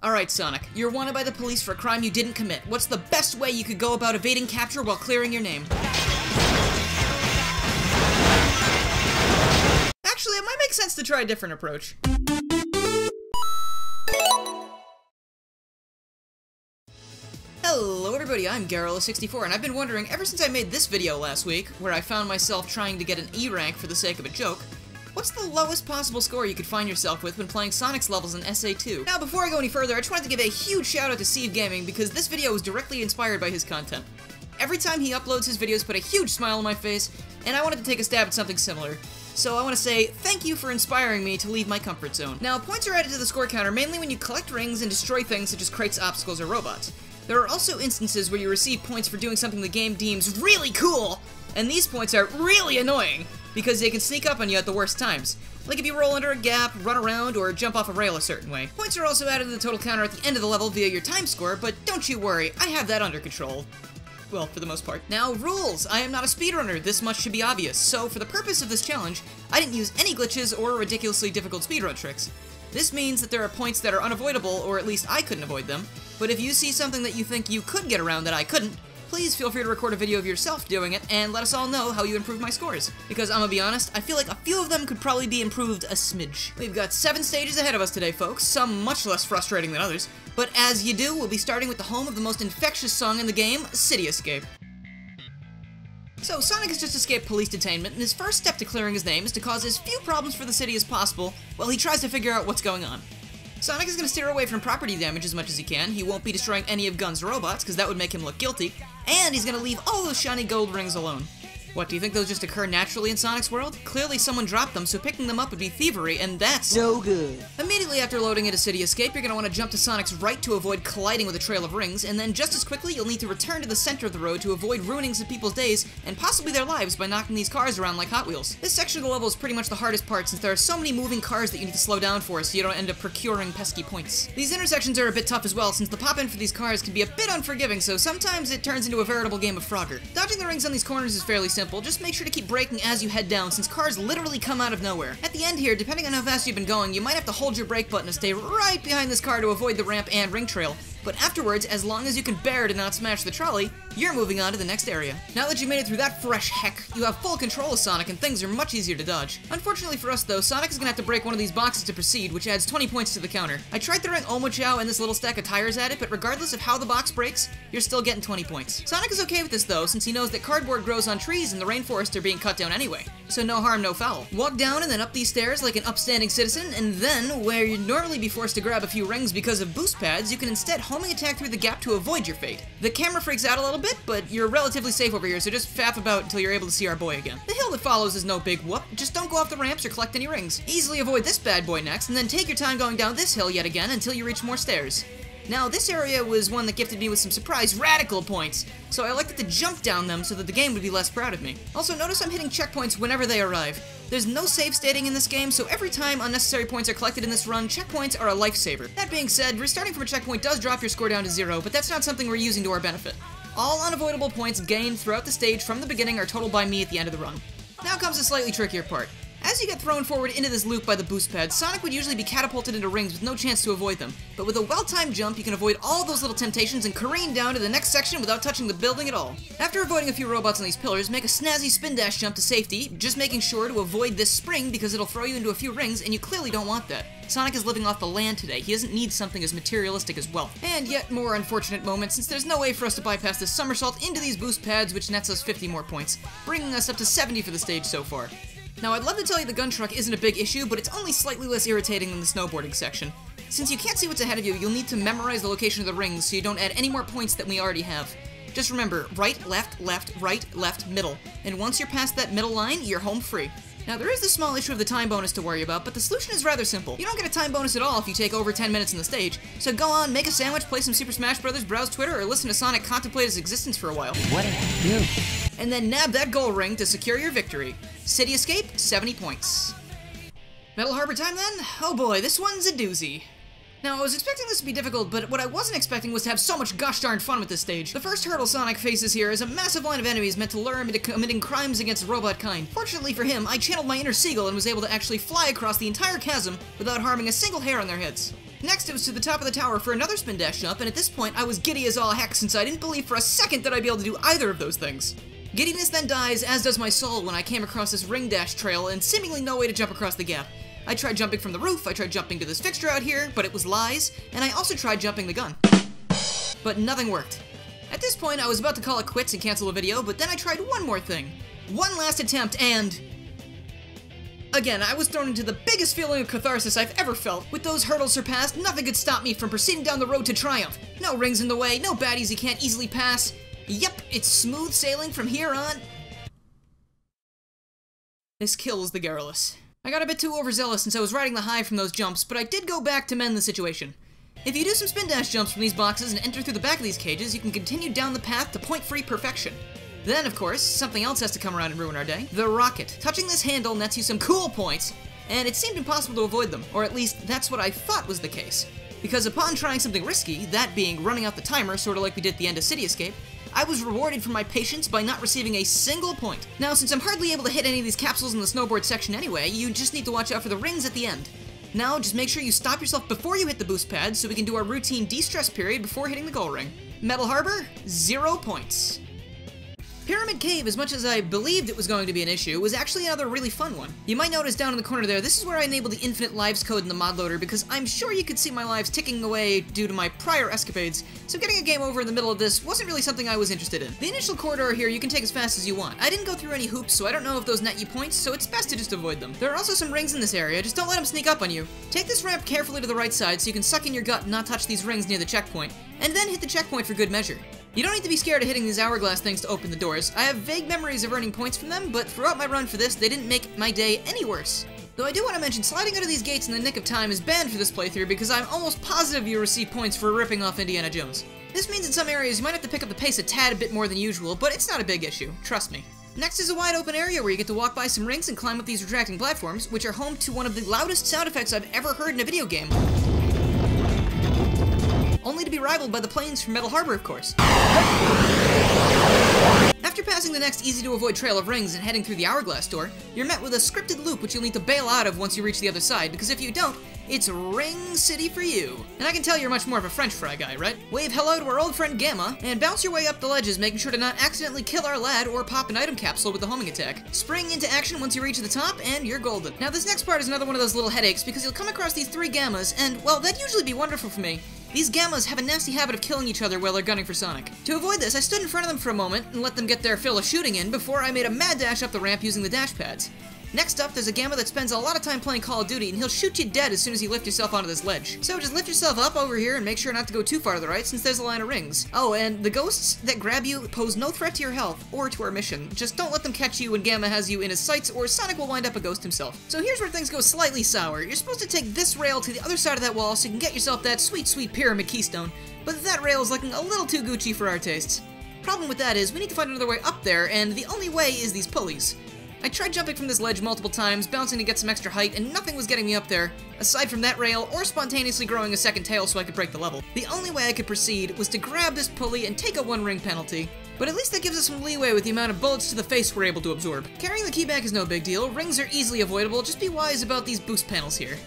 Alright, Sonic, you're wanted by the police for a crime you didn't commit. What's the best way you could go about evading capture while clearing your name? Actually, it might make sense to try a different approach. Hello everybody, I'm Garrula64, and I've been wondering ever since I made this video last week, where I found myself trying to get an E rank for the sake of a joke, what's the lowest possible score you could find yourself with when playing Sonic's levels in SA2? Now, before I go any further, I just wanted to give a huge shout out to Ceave Gaming because this video was directly inspired by his content. Every time he uploads his videos, put a huge smile on my face, and I wanted to take a stab at something similar. So I want to say thank you for inspiring me to leave my comfort zone. Now, points are added to the score counter mainly when you collect rings and destroy things such as crates, obstacles, or robots. There are also instances where you receive points for doing something the game deems really cool, and these points are really annoying, because they can sneak up on you at the worst times. Like if you roll under a gap, run around, or jump off a rail a certain way. Points are also added to the total counter at the end of the level via your time score, but don't you worry, I have that under control. Well, for the most part. Now, rules! I am not a speedrunner, this much should be obvious, so for the purpose of this challenge, I didn't use any glitches or ridiculously difficult speedrun tricks. This means that there are points that are unavoidable, or at least I couldn't avoid them, but if you see something that you think you could get around that I couldn't, please feel free to record a video of yourself doing it, and let us all know how you improved my scores. Because I'm gonna be honest, I feel like a few of them could probably be improved a smidge. We've got 7 stages ahead of us today, folks, some much less frustrating than others, but as you do, we'll be starting with the home of the most infectious song in the game, City Escape. So, Sonic has just escaped police detainment, and his first step to clearing his name is to cause as few problems for the city as possible while he tries to figure out what's going on. Sonic is going to steer away from property damage as much as he can, he won't be destroying any of Gun's robots, because that would make him look guilty, and he's going to leave all those shiny gold rings alone. What, do you think those just occur naturally in Sonic's world? Clearly someone dropped them, so picking them up would be thievery, and that's no good. Immediately after loading into City Escape, you're going to want to jump to Sonic's right to avoid colliding with a trail of rings, and then just as quickly, you'll need to return to the center of the road to avoid ruining some people's days, and possibly their lives by knocking these cars around like Hot Wheels. This section of the level is pretty much the hardest part, since there are so many moving cars that you need to slow down for, so you don't end up procuring pesky points. These intersections are a bit tough as well, since the pop-in for these cars can be a bit unforgiving, so sometimes it turns into a veritable game of Frogger. Dodging the rings on these corners is fairly simple, just make sure to keep braking as you head down, since cars literally come out of nowhere. At the end here, depending on how fast you've been going, you might have to hold your brake button to stay right behind this car to avoid the ramp and ring trail. But afterwards, as long as you can bear to not smash the trolley, you're moving on to the next area. Now that you've made it through that fresh heck, you have full control of Sonic and things are much easier to dodge. Unfortunately for us though, Sonic is gonna have to break one of these boxes to proceed, which adds 20 points to the counter. I tried throwing Omochao and this little stack of tires at it, but regardless of how the box breaks, you're still getting 20 points. Sonic is okay with this though, since he knows that cardboard grows on trees and the rainforests are being cut down anyway. So no harm, no foul. Walk down and then up these stairs like an upstanding citizen, and then, where you'd normally be forced to grab a few rings because of boost pads, you can instead homing attack through the gap to avoid your fate. The camera freaks out a little bit, but you're relatively safe over here, so just faff about until you're able to see our boy again. The hill that follows is no big whoop, just don't go off the ramps or collect any rings. Easily avoid this bad boy next, and then take your time going down this hill yet again until you reach more stairs. Now, this area was one that gifted me with some surprise radical points, so I elected to jump down them so that the game would be less proud of me. Also, notice I'm hitting checkpoints whenever they arrive. There's no save stating in this game, so every time unnecessary points are collected in this run, checkpoints are a lifesaver. That being said, restarting from a checkpoint does drop your score down to 0, but that's not something we're using to our benefit. All unavoidable points gained throughout the stage from the beginning are totaled by me at the end of the run. Now comes the slightly trickier part. As you get thrown forward into this loop by the boost pads, Sonic would usually be catapulted into rings with no chance to avoid them. But with a well-timed jump, you can avoid all those little temptations and careen down to the next section without touching the building at all. After avoiding a few robots on these pillars, make a snazzy spin dash jump to safety, just making sure to avoid this spring because it'll throw you into a few rings and you clearly don't want that. Sonic is living off the land today, he doesn't need something as materialistic as wealth. And yet more unfortunate moment, since there's no way for us to bypass this somersault into these boost pads, which nets us 50 more points, bringing us up to 70 for the stage so far. Now, I'd love to tell you the gun truck isn't a big issue, but it's only slightly less irritating than the snowboarding section. Since you can't see what's ahead of you, you'll need to memorize the location of the rings so you don't add any more points than we already have. Just remember, right, left, right, left, middle. And once you're past that middle line, you're home free. Now, there is the small issue of the time bonus to worry about, but the solution is rather simple. You don't get a time bonus at all if you take over 10 minutes in the stage, so go on, make a sandwich, play some Super Smash Bros., browse Twitter, or listen to Sonic contemplate his existence for a while. What did I do? And then nab that gold ring to secure your victory. City Escape, 70 points. Metal Harbor time then? Oh boy, this one's a doozy. Now, I was expecting this to be difficult, but what I wasn't expecting was to have so much gosh darn fun with this stage. The first hurdle Sonic faces here is a massive line of enemies meant to lure him into committing crimes against robot kind. Fortunately for him, I channeled my inner seagull and was able to actually fly across the entire chasm without harming a single hair on their heads. Next, it was to the top of the tower for another spin dash jump, and at this point, I was giddy as all heck since I didn't believe for a second that I'd be able to do either of those things. Giddiness then dies, as does my soul, when I came across this ring dash trail and seemingly no way to jump across the gap. I tried jumping from the roof, I tried jumping to this fixture out here, but it was lies, and I also tried jumping the gun. But nothing worked. At this point, I was about to call it quits and cancel the video, but then I tried one more thing. One last attempt, and... again, I was thrown into the biggest feeling of catharsis I've ever felt. With those hurdles surpassed, nothing could stop me from proceeding down the road to triumph. No rings in the way, no baddies you can't easily pass. Yep, it's smooth sailing from here on. This kills the garrulous. I got a bit too overzealous since I was riding the high from those jumps, but I did go back to mend the situation. If you do some spin dash jumps from these boxes and enter through the back of these cages, you can continue down the path to point-free perfection. Then, of course, something else has to come around and ruin our day. The rocket. Touching this handle nets you some cool points, and it seemed impossible to avoid them, or at least that's what I thought was the case. Because upon trying something risky, that being running out the timer, sort of like we did at the end of City Escape, I was rewarded for my patience by not receiving a single point. Now, since I'm hardly able to hit any of these capsules in the snowboard section anyway, you just need to watch out for the rings at the end. Now, just make sure you stop yourself before you hit the boost pad so we can do our routine de-stress period before hitting the goal ring. Metal Harbor, 0 points. Pyramid Cave, as much as I believed it was going to be an issue, was actually another really fun one. You might notice down in the corner there, this is where I enabled the infinite lives code in the mod loader because I'm sure you could see my lives ticking away due to my prior escapades, so getting a game over in the middle of this wasn't really something I was interested in. The initial corridor here you can take as fast as you want. I didn't go through any hoops, so I don't know if those net you points, so it's best to just avoid them. There are also some rings in this area, just don't let them sneak up on you. Take this ramp carefully to the right side so you can suck in your gut and not touch these rings near the checkpoint, and then hit the checkpoint for good measure. You don't need to be scared of hitting these hourglass things to open the doors. I have vague memories of earning points from them, but throughout my run for this, they didn't make my day any worse. Though I do want to mention, sliding out of these gates in the nick of time is banned for this playthrough because I'm almost positive you receive points for ripping off Indiana Jones. This means in some areas you might have to pick up the pace a tad bit more than usual, but it's not a big issue, trust me. Next is a wide open area where you get to walk by some rings and climb up these retracting platforms, which are home to one of the loudest sound effects I've ever heard in a video game. Only to be rivaled by the planes from Metal Harbor, of course. After passing the next easy-to-avoid trail of rings and heading through the hourglass door, you're met with a scripted loop which you'll need to bail out of once you reach the other side, because if you don't, it's Ring City for you. And I can tell you're much more of a French fry guy, right? Wave hello to our old friend Gamma, and bounce your way up the ledges, making sure to not accidentally kill our lad or pop an item capsule with the homing attack. Spring into action once you reach the top, and you're golden. Now this next part is another one of those little headaches, because you'll come across these 3 Gammas, and, well, that'd usually be wonderful for me. These Gammas have a nasty habit of killing each other while they're gunning for Sonic. To avoid this, I stood in front of them for a moment and let them get their fill of shooting in before I made a mad dash up the ramp using the dash pads. Next up, there's a Gamma that spends a lot of time playing Call of Duty, and he'll shoot you dead as soon as you lift yourself onto this ledge. So just lift yourself up over here and make sure not to go too far to the right, since there's a line of rings. Oh, and the ghosts that grab you pose no threat to your health, or to our mission. Just don't let them catch you when Gamma has you in his sights, or Sonic will wind up a ghost himself. So here's where things go slightly sour. You're supposed to take this rail to the other side of that wall so you can get yourself that sweet, sweet pyramid keystone, but that rail is looking a little too Gucci for our tastes. Problem with that is, we need to find another way up there, and the only way is these pulleys. I tried jumping from this ledge multiple times, bouncing to get some extra height, and nothing was getting me up there, aside from that rail or spontaneously growing a second tail so I could break the level. The only way I could proceed was to grab this pulley and take a 1-ring penalty, but at least that gives us some leeway with the amount of bullets to the face we're able to absorb. Carrying the key back is no big deal, rings are easily avoidable, just be wise about these boost panels here.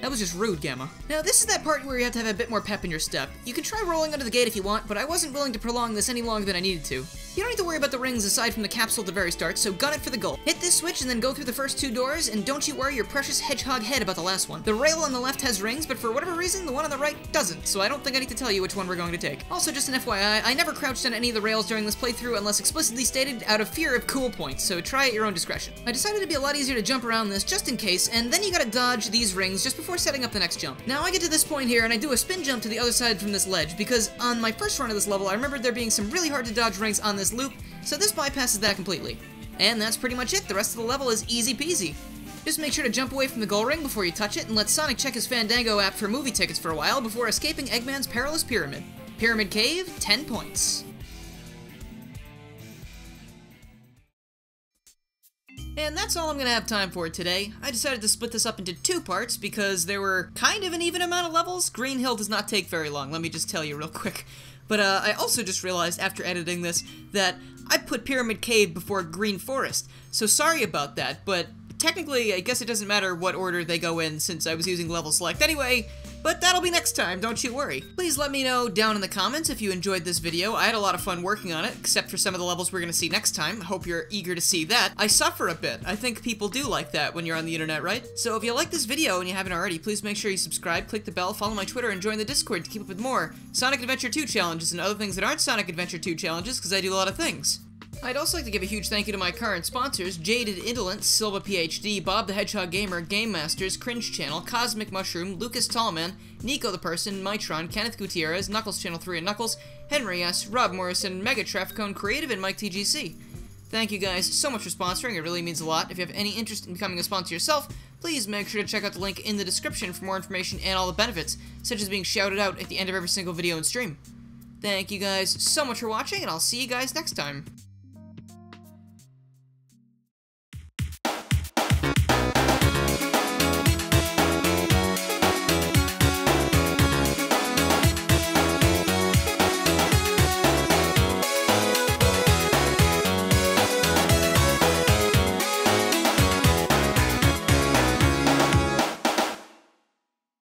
That was just rude, Gamma. Now, this is that part where you have to have a bit more pep in your step. You can try rolling under the gate if you want, but I wasn't willing to prolong this any longer than I needed to. You don't need to worry about the rings aside from the capsule at the very start, so gun it for the goal. Hit this switch and then go through the first 2 doors, and don't you worry your precious hedgehog head about the last one. The rail on the left has rings, but for whatever reason, the one on the right doesn't, so I don't think I need to tell you which one we're going to take. Also, just an FYI, I never crouched on any of the rails during this playthrough unless explicitly stated out of fear of cool points, so try at your own discretion. I decided it'd be a lot easier to jump around this just in case, and then you gotta dodge these rings just before setting up the next jump. Now I get to this point here and I do a spin jump to the other side from this ledge because on my first run of this level I remembered there being some really hard to dodge rings on this loop, so this bypasses that completely. And that's pretty much it. The rest of the level is easy peasy. Just make sure to jump away from the goal ring before you touch it and let Sonic check his Fandango app for movie tickets for a while before escaping Eggman's perilous pyramid. Pyramid Cave, 10 points. And that's all I'm gonna have time for today. I decided to split this up into 2 parts because there were kind of an even amount of levels. Green Hill does not take very long, let me just tell you real quick. But I also just realized after editing this that I put Pyramid Cave before Green Forest. So sorry about that, but technically I guess it doesn't matter what order they go in since I was using level select. Anyway, But that'll be next time, don't you worry. Please let me know down in the comments if you enjoyed this video. I had a lot of fun working on it, except for some of the levels we're gonna see next time. Hope you're eager to see that. I suffer a bit. I think people do like that when you're on the internet, right? So if you like this video and you haven't already, please make sure you subscribe, click the bell, follow my Twitter, and join the Discord to keep up with more Sonic Adventure 2 challenges and other things that aren't Sonic Adventure 2 challenges, because I do a lot of things. I'd also like to give a huge thank you to my current sponsors, Jaded Indolent, Silva PhD, Bob the Hedgehog Gamer, Game Masters, Cringe Channel, Cosmic Mushroom, Lucas Tallman, Nico the Person, Mitron, Kenneth Gutierrez, Knuckles Channel 3 and Knuckles, Henry S., Rob Morrison, Megatrefcone Creative, and Mike TGC. Thank you guys so much for sponsoring, it really means a lot. If you have any interest in becoming a sponsor yourself, please make sure to check out the link in the description for more information and all the benefits, such as being shouted out at the end of every single video and stream. Thank you guys so much for watching, and I'll see you guys next time.